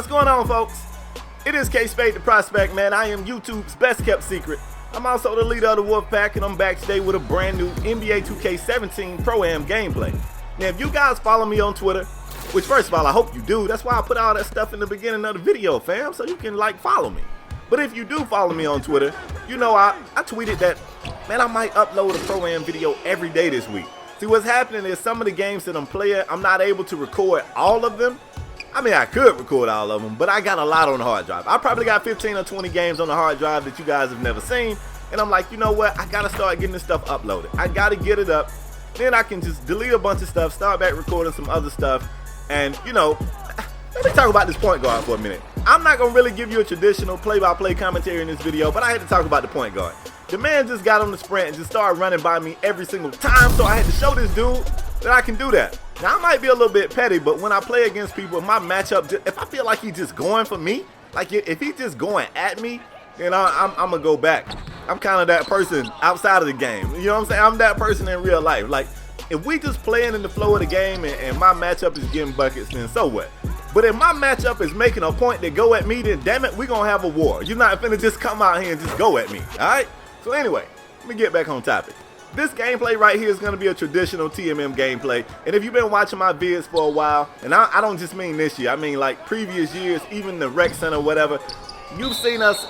What's going on, folks? It is KspadeTheProspect, man. I am YouTube's best kept secret. I'm also the leader of the Wolf Pack, and I'm back today with a brand new NBA 2K17 Pro-Am gameplay. Now, if you guys follow me on Twitter, which first of all, I hope you do. That's why I put all that stuff in the beginning of the video, fam, so you can, follow me. But if you do follow me on Twitter, you know I tweeted that, man, I might upload a Pro-Am video every day this week. See, what's happening is some of the games that I'm playing, I'm not able to record all of them. I mean, I could record all of them, but I got a lot on the hard drive. I probably got 15 or 20 games on the hard drive that you guys have never seen. And I'm like, you know what? I got to start getting this stuff uploaded. I got to get it up. Then I can just delete a bunch of stuff, start back recording some other stuff. And, you know, let me talk about this point guard for a minute. I'm not going to really give you a traditional play-by-play commentary in this video, but I had to talk about the point guard. The man just got on the sprint and just started running by me every single time, so I had to show this dude that I can do that. Now, I might be a little bit petty, but when I play against people, my matchup, if I feel like he's just going for me, like if he's just going at me, then I'm going to go back. I'm kind of that person outside of the game. You know what I'm saying? I'm that person in real life. Like, if we just playing in the flow of the game and my matchup is getting buckets, then so what? But if my matchup is making a point to go at me, then damn it, we're going to have a war. You're not finna just come out here and just go at me, all right? So anyway, let me get back on topic. This gameplay right here is going to be a traditional TMM gameplay. And if you've been watching my vids for a while, and I don't just mean this year, I mean like previous years, even the rec center, whatever, you've seen us,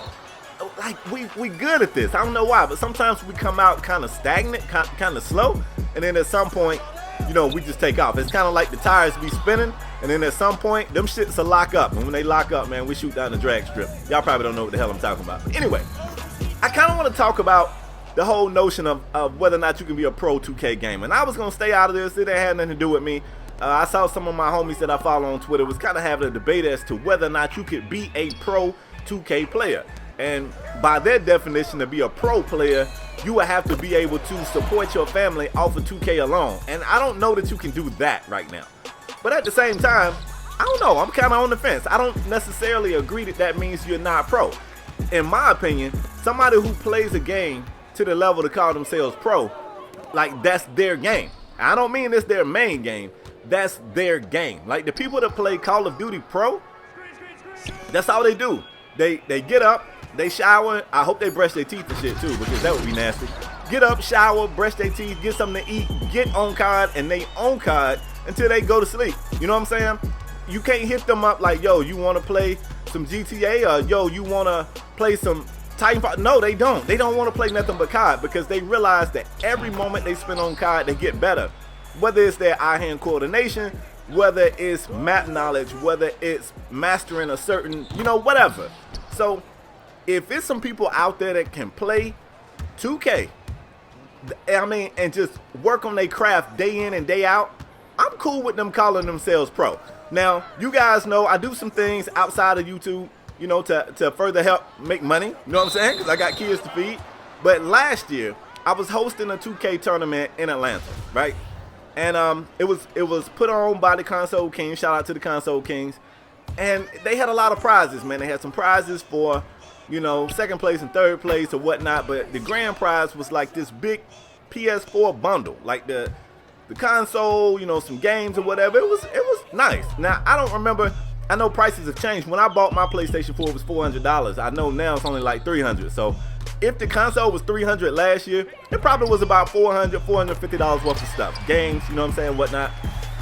like we good at this. I don't know why, but sometimes we come out kind of stagnant, kind of slow. And then at some point, you know, we just take off. It's kind of like the tires be spinning. And then at some point, them shits will lock up. And when they lock up, man, we shoot down the drag strip. Y'all probably don't know what the hell I'm talking about. But anyway, I kind of want to talk about the whole notion of whether or not you can be a pro 2K gamer. And I was going to stay out of this. It ain't had nothing to do with me. I saw some of my homies that I follow on Twitter was kind of having a debate as to whether or not you could be a pro 2K player. And by their definition, to be a pro player, you would have to be able to support your family off of 2K alone. And I don't know that you can do that right now. But at the same time, I don't know. I'm kind of on the fence. I don't necessarily agree that that means you're not pro. In my opinion, somebody who plays a game to the level to call themselves pro, like that's their game. I don't mean it's their main game. That's their game. Like the people that play Call of Duty Pro, that's all they do. They get up, they shower. I hope they brush their teeth and shit too, because that would be nasty. Get up, shower, brush their teeth, get something to eat, get on COD, and they on COD until they go to sleep. You know what I'm saying? You can't hit them up like, yo, you want to play some GTA, or yo, you want to play some Titanfall. No, they don't. They don't want to play nothing but COD, because they realize that every moment they spend on COD, they get better. Whether it's their eye-hand coordination, whether it's map knowledge, whether it's mastering a certain, you know, whatever. So if it's some people out there that can play 2K, I mean, and just work on their craft day in and day out, I'm cool with them calling themselves pro. Now, you guys know I do some things outside of YouTube, you know, to further help make money. You know what I'm saying? Because I got kids to feed. But last year, I was hosting a 2K tournament in Atlanta, right? And it was put on by the Console Kings. Shout out to the Console Kings. And they had a lot of prizes, man. They had some prizes for, you know, second place and third place or whatnot. But the grand prize was like this big PS4 bundle, like the console, you know, some games or whatever. It was nice. Now, I don't remember. I know prices have changed. When I bought my PlayStation 4, it was $400. I know now it's only like $300. So if the console was $300 last year, it probably was about $400, $450 worth of stuff. Games, you know what I'm saying, whatnot.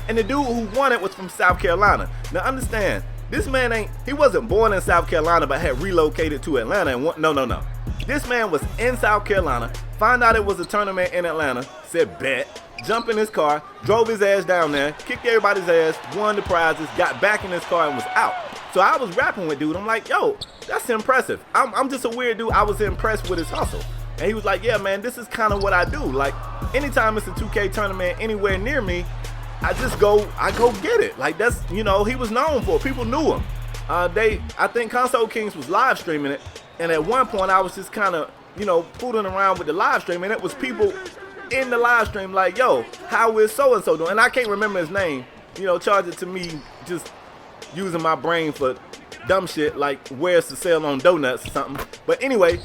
And the dude who won it was from South Carolina. Now understand, this man he wasn't born in South Carolina but had relocated to Atlanta and no. This man was in South Carolina, found out it was a tournament in Atlanta, said bet, jumped in his car, drove his ass down there, kicked everybody's ass, won the prizes, got back in his car and was out. So I was rapping with dude. I'm like, yo, that's impressive. I'm just a weird dude. I was impressed with his hustle. And he was like, yeah, man, this is kind of what I do. Like, anytime it's a 2K tournament anywhere near me, I go get it. Like, that's, you know, he was known for it. People knew him. I think Console Kings was live streaming it. And at one point, I was just kind of, you know, fooling around with the live stream. And it was people in the live stream like, yo, how is so-and-so doing? And I can't remember his name. You know, charge it to me just using my brain for dumb shit like where's the sale on donuts or something. But anyway,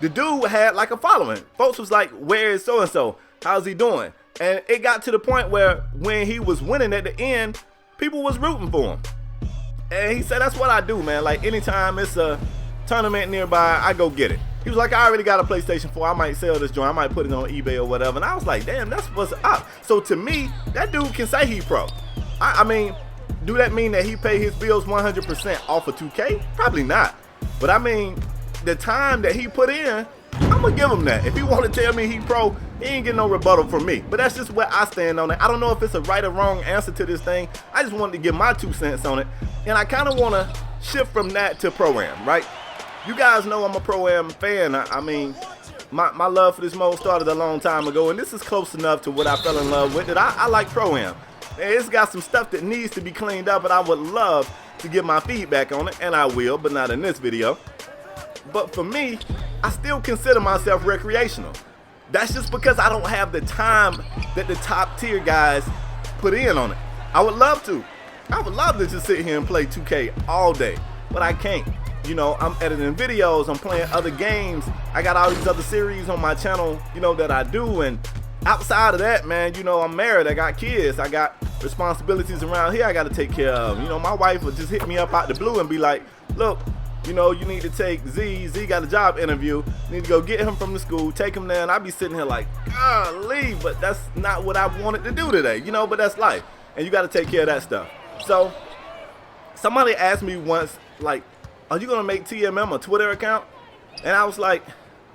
the dude had like a following. Folks was like, where is so-and-so? How's he doing? And it got to the point where when he was winning at the end, people was rooting for him. And he said, that's what I do, man. Like, anytime it's a tournament nearby, I go get it. He was like, I already got a PlayStation 4. I might sell this joint. I might put it on eBay or whatever. And I was like, damn, that's what's up. So to me, that dude can say he pro. I mean, do that mean that he pay his bills 100% off of 2K? Probably not. But I mean, the time that he put in, I'm going to give him that. If he want to tell me he pro, he ain't getting no rebuttal from me. But that's just where I stand on it. I don't know if it's a right or wrong answer to this thing. I just wanted to give my 2 cents on it. And I kind of want to shift from that to Pro-Am, right? You guys know I'm a Pro-Am fan. I mean, my love for this mode started a long time ago, and this is close enough to what I fell in love with that I like Pro-Am. It's got some stuff that needs to be cleaned up, and I would love to give my feedback on it, and I will, but not in this video. But for me, I still consider myself recreational. That's just because I don't have the time that the top tier guys put in on it. I would love to. I would love to just sit here and play 2K all day, but I can't. You know, I'm editing videos, I'm playing other games. I got all these other series on my channel, you know, that I do. And outside of that, man, you know, I'm married, I got kids, I got responsibilities around here I got to take care of. You know, my wife would just hit me up out the blue and be like, look, you know, you need to take Z got a job interview, you need to go get him from the school, take him there. And I'd be sitting here like, golly, but that's not what I wanted to do today, you know, but that's life. And you got to take care of that stuff. So somebody asked me once, like, are you gonna make TMM a Twitter account? And I was like,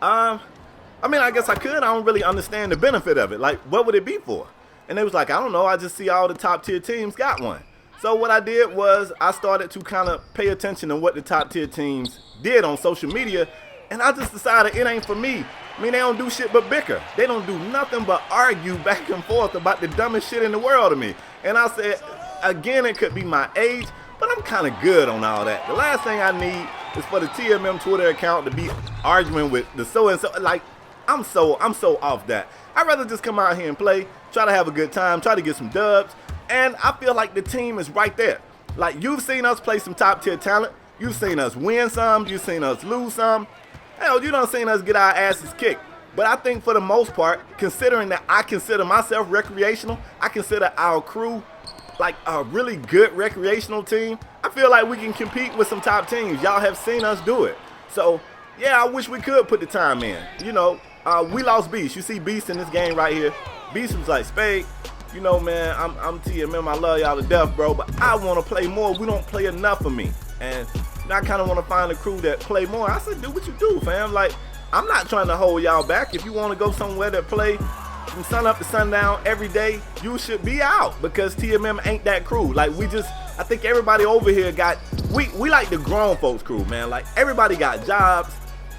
I mean, I guess I could. I don't really understand the benefit of it. Like, what would it be for? And they was like, I don't know. I just see all the top tier teams got one. So what I did was I started to kind of pay attention to what the top tier teams did on social media. And I just decided it ain't for me. I mean, they don't do shit but bicker. They don't do nothing but argue back and forth about the dumbest shit in the world to me. And I said, again, it could be my age, but I'm kind of good on all that. The last thing I need is for the TMM Twitter account to be arguing with the so-and-so. Like, I'm so off that. I'd rather just come out here and play, try to have a good time, try to get some dubs, and I feel like the team is right there. Like, you've seen us play some top-tier talent. You've seen us win some. You've seen us lose some. Hell, you done seen us get our asses kicked. But I think for the most part, considering that I consider myself recreational, I consider our crew like a really good recreational team, I feel like we can compete with some top teams. Y'all have seen us do it. So, yeah, I wish we could put the time in. You know, we lost Beast. You see Beast in this game right here. Beast was like, Spade, you know, man, I'm TMM. I love y'all to death, bro, but I want to play more. We don't play enough of me. And I kind of want to find a crew that play more. I said, do what you do, fam. Like, I'm not trying to hold y'all back. If you want to go somewhere that play from sun up to sundown every day, you should be out, because TMM ain't that crew. Like, I think everybody over here got, we like the grown folks crew, man. Like, everybody got jobs.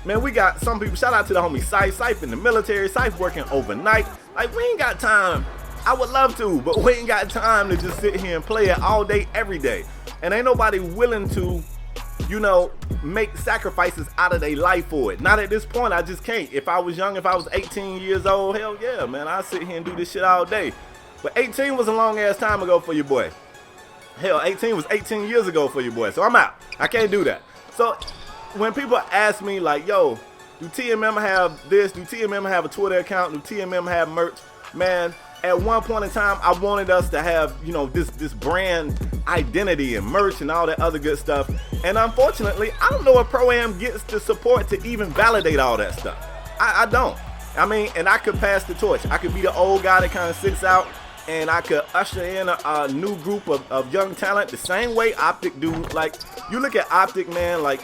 Man, we got some people, shout out to the homie Syfe in the military, Syfe working overnight. Like, we ain't got time. I would love to, but we ain't got time to just sit here and play it all day, every day. And ain't nobody willing to, you know, make sacrifices out of their life for it. Not at this point, I just can't. If I was young, if I was 18 years old, hell yeah, man, I'd sit here and do this shit all day. But 18 was a long ass time ago for your boy. Hell, 18 was 18 years ago for your boy. So I'm out. I can't do that. So when people ask me like, yo, do TMM have this? Do TMM have a Twitter account? Do TMM have merch? Man, at one point in time, I wanted us to have, you know, this brand identity and merch and all that other good stuff. And unfortunately, I don't know if Pro-Am gets the support to even validate all that stuff. I don't. I mean, and I could pass the torch. I could be the old guy that kind of sits out, and I could usher in a new group of young talent the same way Optic do. Like, you look at Optic, man, like,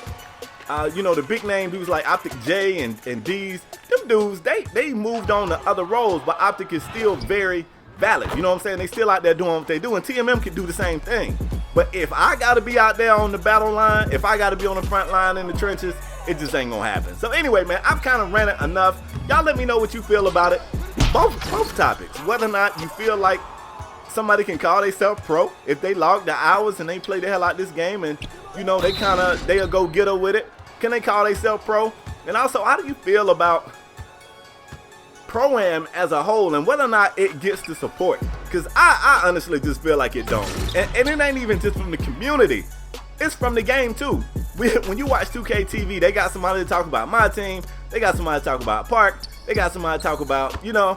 you know, the big name dudes like Optic J and D's, them dudes, they moved on to other roles, but Optic is still very valid. You know what I'm saying? They still out there doing what they do, and TMM can do the same thing. But if I got to be out there on the battle line, if I got to be on the front line in the trenches, it just ain't gonna happen. So anyway, man, I've kind of ranted enough. Y'all let me know what you feel about it. Both topics. Whether or not you feel like somebody can call themselves pro if they log the hours and they play the hell out this game, and you know they'll go get her with it. Can they call themselves pro? And also, how do you feel about Pro-Am as a whole and whether or not it gets the support? Because I honestly just feel like it don't. And it ain't even just from the community. It's from the game too. When you watch 2K TV, they got somebody to talk about my team. They got somebody to talk about Park. They got somebody to talk about, you know,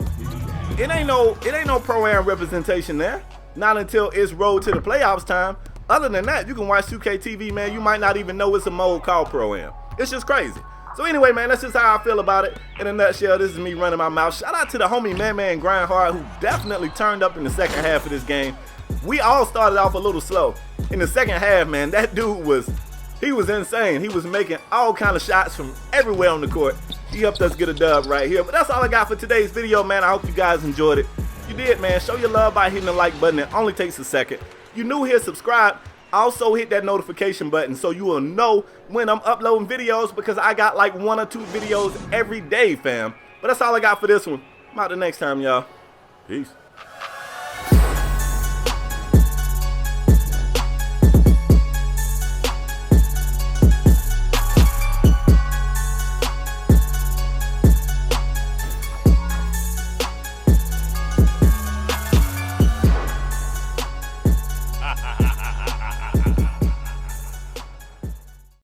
it ain't no Pro-Am representation there. Not until it's road to the playoffs time. Other than that, you can watch 2K TV, man. You might not even know it's a mode called Pro-Am. It's just crazy. So anyway, man, that's just how I feel about it. In a nutshell, this is me running my mouth. Shout out to the homie Man Grindhard, who definitely turned up in the second half of this game. We all started off a little slow. In the second half, man, that dude was insane. He was making all kind of shots from everywhere on the court. He helped us get a dub right here. But that's all I got for today's video, man. I hope you guys enjoyed it. If you did, man, show your love by hitting the like button. It only takes a second. If you're new here, subscribe. Also hit that notification button so you will know when I'm uploading videos, because I got like 1 or 2 videos every day, fam. But that's all I got for this one. I'm out the next time, y'all. Peace.